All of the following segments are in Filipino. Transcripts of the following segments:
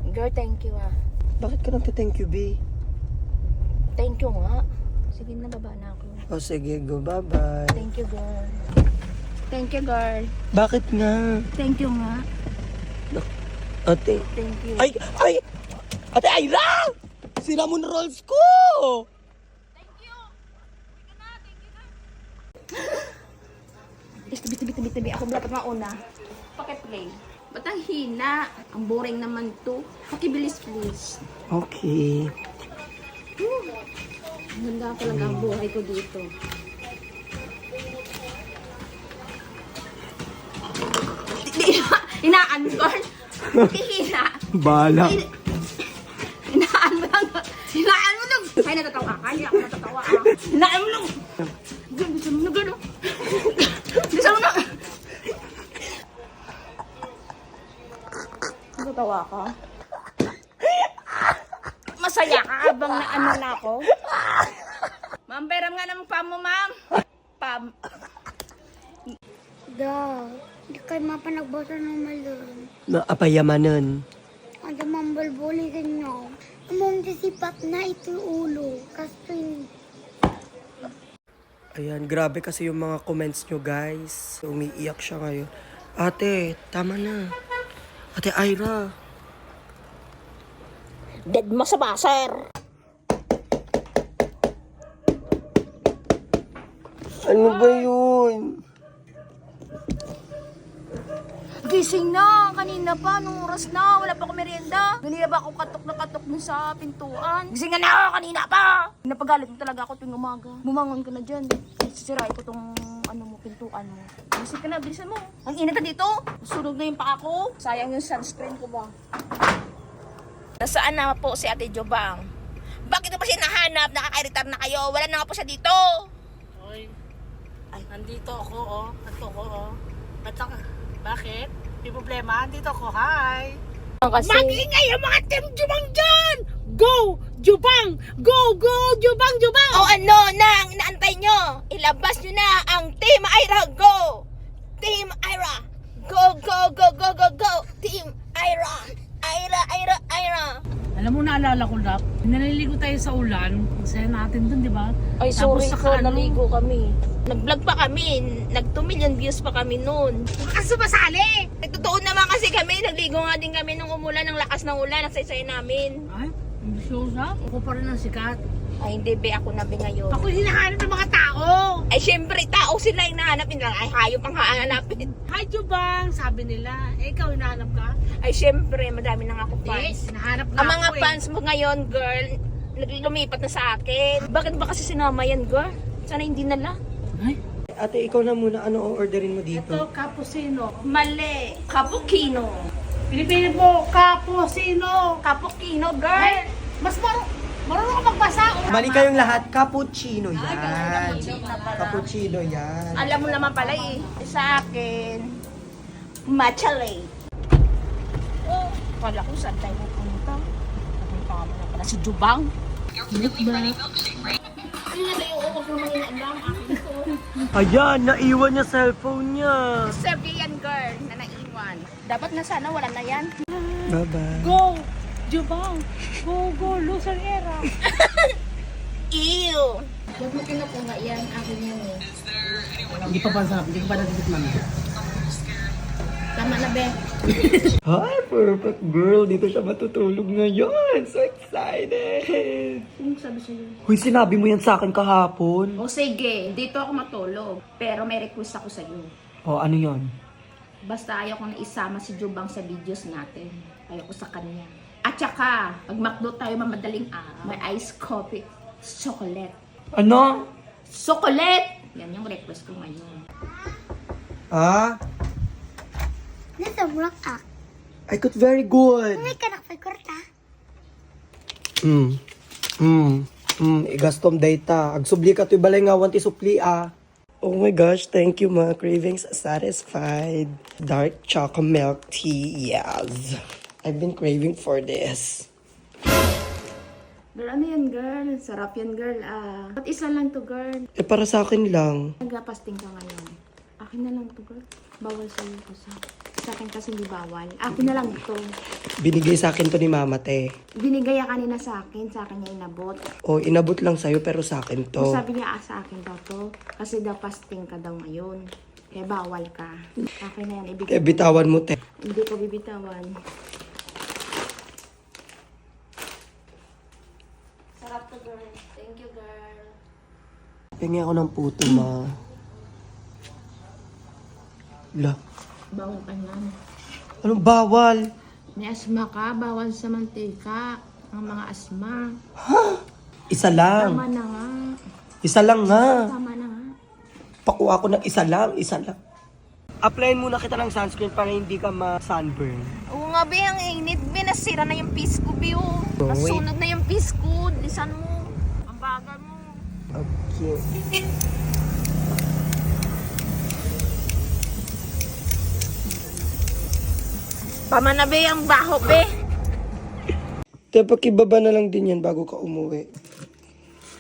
Girl, thank you ah. Bakit ka nagte-thank you, B? Thank you nga. Sige na, baba na ako. O sige, go. Bye-bye. Thank you, girl. Thank you, girl. Bakit nga? Thank you nga. Ate. Thank you. Ay! Ay! Ate Ayra! Sira mo na rolls ko! Thank you. Tabi. Ako dapat mauna. Pakiplay. Ba't ang hina? Ang boring naman to. Pakibilis, please. Okay. Ganda talaga ang buhay ko dito. Hinaan mo, girl. Hihina. Bala. Hinaan mo lang. Hinaan mo lang. Ay, natatawa ka. Hindi ako natatawa. Hinaan mo lang. Gusto mo na, girl. Gusto mo na. Natatawa ka. Masaya ka habang naano na ako. Ma'am, beram nga ng pam mo, ma'am. Pam. Da, di kayo mapanagbasa ng malun. Apayamanan. Ada mambalbuli ganyo. Among disipat na ito ulo. Kasi Ayan, grabe kasi yung mga comments nyo, guys. Umiiyak siya ngayon. Ate, tama na. Ate Ayra. Dead mo sa baser. Ano ba yun? Gising na! Kanina pa, nung oras na, wala pa ako merienda. Kanina ba ako katok na katok dun sa pintuan? Gising na! Kanina pa! Napagalit mo talaga ako tuwing umaga. Bumangon ka na dyan. Sisirain ko tong ano mo, pintuan mo. Gising ka na, bilisan mo. Ang init na dito. Sunog na yung paa ko. Sayang yung sunscreen ko ba? Nasaan na po si Ate Jobang? Bakit na pa siya nahanap? Nakaka-irritar na kayo. Wala na nga po siya dito. Hoy, ay, nandito ako, oh. Nandito ako, oh. Bakit? May problema? Nandito ako, hi. Kasi... Mag-ingay ang mga team Jubang dyan! Go! Jubang! Go! Go! Jubang! Jubang! O ano nang inaantay nyo? Ilabas nyo na ang Team Ira Go! Team Ira! Go, go, go, go, go, go! Team Ira! Ira, Ira, Ira! Alam mo, naalala ko, Lap, naliligo tayo sa ulan. Ang saya natin dun, di ba? Ay, Tapos sorry saka ko, naligo kami. Nag-vlog pa kami. Nag 2 million views pa kami noon. Kasi sumasali! Totoo naman kasi kami. Nagligo nga din kami nung umulan, ng lakas ng ulan. Nagsaysayan namin. Ay, hindi siya. Ako pa rin ang sikat. Ay, hindi be. Ako na be ngayon. Ako hinahanap ng mga tao! Ay, syempre, tao sila yung nahanapin lang. Ay, hayop ang hahanapin. Hi, Jubang! Sabi nila. Eh, ikaw hinahanap ka? Ay, syempre, madami na nga ako Hindi, fans. hinahanap nga Ang mga ako, fans mo ngayon, girl, lumipat na sa akin. Bakit ba kasi sinama yan, girl? Sana hindi nala. Ay, Ate, ikaw na muna. Ano ang orderin mo dito? ito, cappuccino. Mali. Cappuccino. Pilipinin mo, cappuccino. Cappuccino, girl. Ay, mas marunong ka magbasa. Mali kayong lahat. Cappuccino yan. cappuccino na pala. Cappuccino yan. Alam mo naman pala eh. Sa akin, matcha latte. Oh, kala ko saan tayo pupunta. Napunta kami na pala si Jubang. Ano na tayo? Huwag mo manginaalam. Akin ko. Ayan, naiwan niya cellphone niya. Serve yan, girl, na naiwan. Dapat na sana wala na yan. Bye-bye. Go! Jubang! Go, go, loser era! Ew! Huwag mo kinukuha yan. Akin yan eh. Hindi pa masarap, hindi ko pa natitikman. Tama na, be. Hi, perfect girl. Dito siya matutulog ngayon. So excited. Anong sabi sa'yo? Huy, sinabi mo yan sa akin kahapon. O sige, dito ako matulog. Pero may request ako sa'yo. Oh, ano yon? Basta ayaw ko na isama si Jubang sa videos natin. Ayaw ko sa kanya. At saka, pag McDo tayo mamadaling araw, may iced coffee, chocolate. Ano? Chocolate! Yan yung request ko ngayon. Ah? nasa bulak ak. I got very good. May kanak pa kurta. Igastom data. Agsubli ka to'y balay nga wanti supli ah. Oh my gosh, thank you ma. Cravings satisfied. Dark chocolate milk tea, yes. I've been craving for this. Girl, ano yan, girl? Sarap yan, girl. Ba't isa lang to, girl? Eh para sa akin lang. Nagapasting ka ngayon. Akin na lang to, girl. Bawal sa'yo kasi. sa akin kasi hindi bawal. Akin na lang ito. Binigay sa akin to ni Mama, te. Binigay kanina sa akin niya inabot. O, inabot lang sa'yo pero sa akin to. Sabi niya sa akin daw to, kasi daw fasting ka daw ngayon. Kaya bawal ka. Akin na yan, ibigay. Bitawan mo, te. Hindi ko bibitawan. Sarap to, girl. Thank you, girl. Pengi ako ng puto, ma. La. Bawal ka yan. Anong bawal? May asma ka, bawal sa mantika. Ang mga asma. Isa lang. Tama na nga. Isa lang nga. Tama na nga. Pakuha ko ng isa lang. Applyin muna kita ng sunscreen para hindi ka ma-sunburn. Oo nga, be, ang init. Be, nasira na yung piece ko, be, oh. Wait. Nasunog na yung piece ko. Lisan mo. Ang bagal mo. Okay. Tama na, be, ang baho, be. Te, pakibaba na lang din yan bago ka umuwi.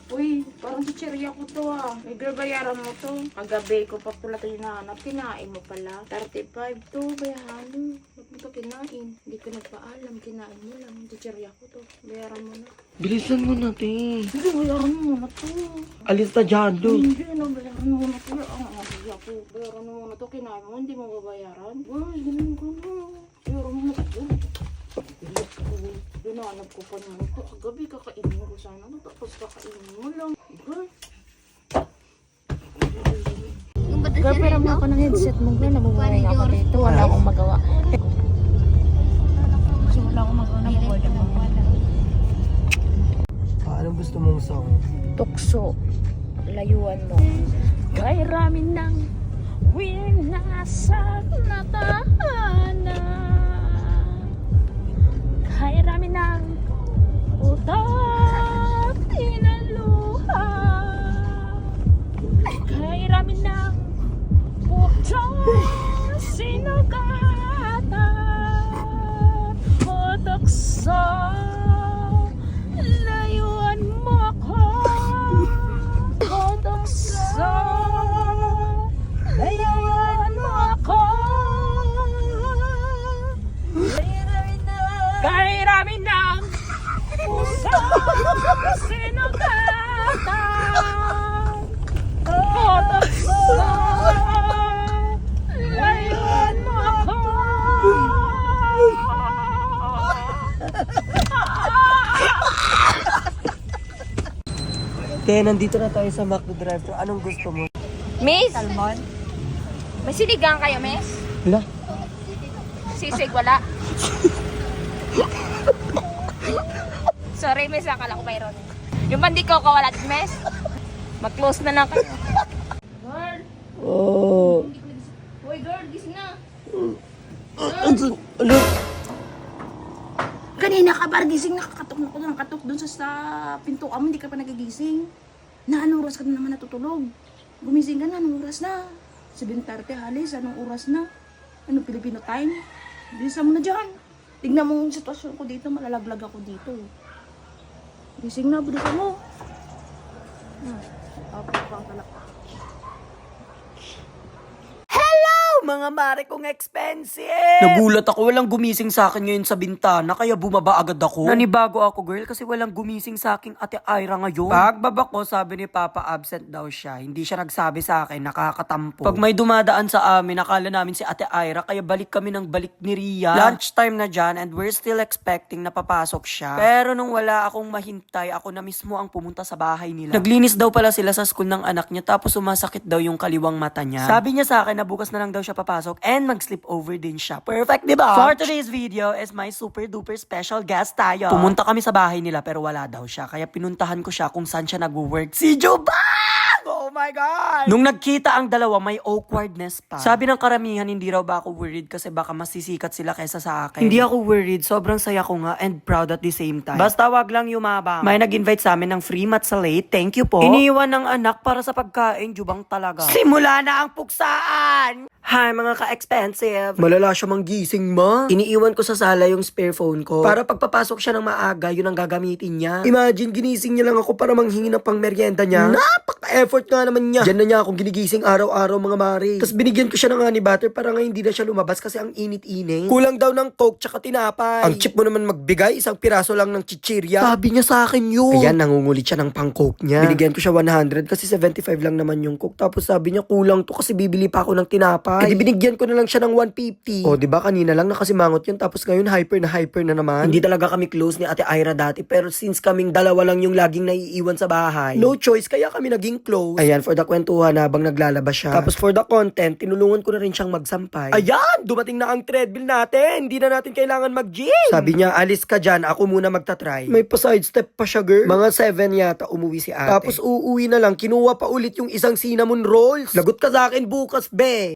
Uy, parang si Cherry ko to ah. May girl, bayaran mo to. Kagabi ko pa pala ito hinahanap. Kinain mo pala. 35 to, bayaran. Ba't mo to kinain? Hindi ko nagpaalam. Kinain mo lang. Si Cherry ko to. Bayaran mo na. Bilisan mo na, te. Hindi, bayaran mo na to. Alis na dyan, doon. Hindi na, bayaran mo na to. Ang ahasya ko. Bayaran mo na to. Kinain mo, hindi mo babayaran. Uy, ganun ka na. Bayaran mo na to. Dinanap ko pa naman ito. Kagabi kakainin ko sana. Tapos kakainin mo lang. Girl. Girl, pero mo ako ng headset mo. Girl, nabubuhay ako dito. Wala akong magawa. So, wala akong magawa. Nabubuhay ako. Anong gusto mong song? Tukso. Layuan mo. Kay rami ng winasag na tahanan. Kay rami ng utat inaluha. Kay rami ng utat sinugata. O tukso, layuan mo ko. O tukso, layuan mo ko. Kay rami ng puso sinugata. O tukso, layuan mo ko. Te, nandito na tayo sa McDo drive-thru. Anong gusto mo? Miss? Salmon? May sinigang kayo, miss? Wala. Sisig, wala. Sorry, miss. Akala ko mayroon. Yung bandi ko, kawalat, miss. Mag-close na lang kayo. Girl! Oh. Hoy, girl, gising na. Ano? Kanina ka ba gising? Nakakatok na ko ng katok doon sa pintuan mo. Hindi ka pa nagigising. Na anong oras ka na naman natutulog? Gumising ka na. Anong oras na? 7:30 halis. Anong oras na? Anong Filipino time? Bilisan mo na dyan. Tignan mo yung sitwasyon ko dito. Malalaglag ako dito. Gising na. Bilisan mo. Tapos pa ang talak. Mga mare kong expensive! Nagulat ako, walang gumising sa akin ngayon sa bintana, kaya bumaba agad ako. Nanibago ako, girl, kasi walang gumising sa aking Ate Ira ngayon. Pagbaba ko, sabi ni Papa absent daw siya. Hindi siya nagsabi sa akin, nakakatampo. Pag may dumadaan sa amin, nakala namin si Ate Ira, kaya balik kami ng balik ni Ria. Lunchtime na dyan, and we're still expecting na papasok siya. Pero nung wala akong mahintay, ako na mismo ang pumunta sa bahay nila. Naglinis daw pala sila sa school ng anak niya, tapos sumasakit daw yung kaliwang mata niya. Sabi niya sa akin na bukas na lang daw siya papasok and mag-sleep over din siya. Perfect, di ba? For today's video is my super duper special guest tayo. Pumunta kami sa bahay nila pero wala daw siya. Kaya pinuntahan ko siya kung saan siya nag-work. Si Jubang! Oh my God! Nung nagkita ang dalawa, may awkwardness pa. Sabi ng karamihan, hindi raw ba ako worried kasi baka masisikat sila kaysa sa akin. Hindi ako worried. Sobrang saya ko nga and proud at the same time. Basta wag lang yumabang. May nag-invite sa amin ng free matsalate. Thank you po. Iniwan ng anak para sa pagkain. Jubang talaga. Simula na ang puksaan! Hi mga ka-expensive. Malala siya manggising ma. Iniiwan ko sa sala yung spare phone ko. Para pagpapasok siya ng maaga, yun ang gagamitin niya. Imagine, ginising niya lang ako para manghingi ng pang merienda niya. Napaka-effort nga naman niya. Diyan na niya akong ginigising araw-araw mga mare. Tapos binigyan ko siya ng honey butter para nga hindi na siya lumabas kasi ang init-init. Kulang daw ng coke tsaka tinapay. Ang cheap mo naman magbigay, isang piraso lang ng chichirya. Sabi niya sa akin yun. Ayan, nangungulit siya ng pang coke niya. Binigyan ko siya 100 kasi 75 lang naman yung coke. Tapos sabi niya kulang to kasi bibili pa ako ng tinapay. Eh di binigyan ko na lang siya ng 150. O, diba kanina lang nakasimangot yun tapos ngayon hyper na naman. Hindi talaga kami close ni Ate Ira dati pero since kaming dalawa lang yung laging naiiwan sa bahay, no choice kaya kami naging close. Ayan, for the kwentuhan habang naglalaba siya. Tapos for the content, tinulungan ko na rin siyang magsampay. Ayan, dumating na ang treadmill natin. Hindi na natin kailangan mag-gym. Sabi niya, alis ka dyan, ako muna magta-try. May pa-sidestep pa siya, girl. Mga 7 yata umuwi si ate. Tapos uuwi na lang, kinuha pa ulit yung isang cinnamon rolls. Lagot ka sa akin bukas, be.